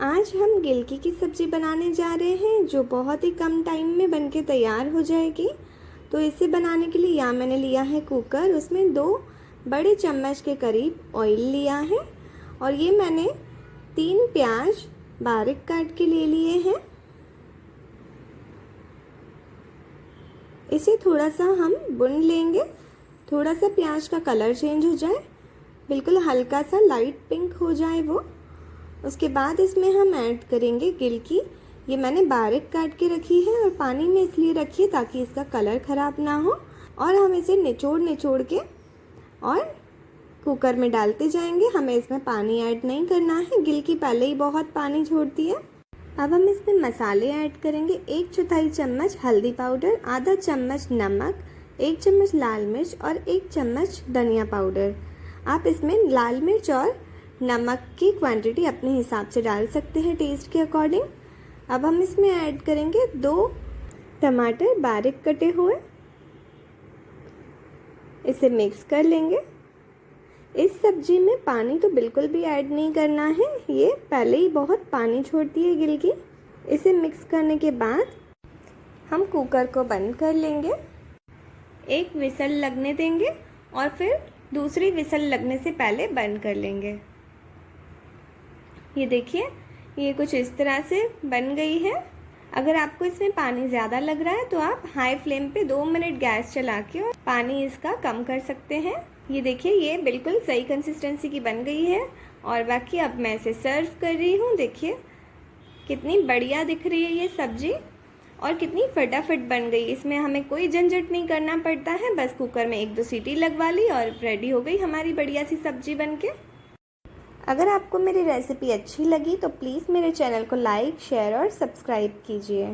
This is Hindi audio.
आज हम गिलकी की सब्ज़ी बनाने जा रहे हैं जो बहुत ही कम टाइम में बनके तैयार हो जाएगी। तो इसे बनाने के लिए यहाँ मैंने लिया है कुकर, उसमें 2 बड़े चम्मच के करीब ऑयल लिया है और ये मैंने 3 प्याज बारीक काट के ले लिए हैं। इसे थोड़ा सा हम भून लेंगे, थोड़ा सा प्याज का कलर चेंज हो जाए, बिल्कुल हल्का सा लाइट पिंक हो जाए वो। उसके बाद इसमें हम ऐड करेंगे गिलकी। ये मैंने बारीक काट के रखी है और पानी में इसलिए रखी है ताकि इसका कलर ख़राब ना हो। और हम इसे निचोड़ के और कुकर में डालते जाएंगे। हमें इसमें पानी ऐड नहीं करना है, गिलकी पहले ही बहुत पानी छोड़ती है। अब हम इसमें मसाले ऐड करेंगे। 1/4 चम्मच हल्दी पाउडर, आधा चम्मच नमक, 1 चम्मच लाल मिर्च और 1 चम्मच धनिया पाउडर। आप इसमें लाल मिर्च और नमक की क्वांटिटी अपने हिसाब से डाल सकते हैं टेस्ट के अकॉर्डिंग। अब हम इसमें ऐड करेंगे 2 टमाटर बारीक कटे हुए। इसे मिक्स कर लेंगे। इस सब्जी में पानी तो बिल्कुल भी ऐड नहीं करना है, ये पहले ही बहुत पानी छोड़ती है गिलकी। इसे मिक्स करने के बाद हम कुकर को बंद कर लेंगे, 1 विसल लगने देंगे और फिर दूसरी विसल लगने से पहले बंद कर लेंगे। ये देखिए, ये कुछ इस तरह से बन गई है। अगर आपको इसमें पानी ज़्यादा लग रहा है तो आप हाई फ्लेम पे 2 मिनट गैस चला के और पानी इसका कम कर सकते हैं। ये देखिए, ये बिल्कुल सही कंसिस्टेंसी की बन गई है। और बाकी अब मैं इसे सर्व कर रही हूँ। देखिए कितनी बढ़िया दिख रही है ये सब्जी और कितनी फटाफट बन गई। इसमें हमें कोई झंझट नहीं करना पड़ता है, बस कुकर में 1-2 सीटी लगवा ली और रेडी हो गई हमारी बढ़िया सी सब्जी बनके। अगर आपको मेरी रेसिपी अच्छी लगी तो प्लीज़ मेरे चैनल को लाइक, शेयर और सब्सक्राइब कीजिए।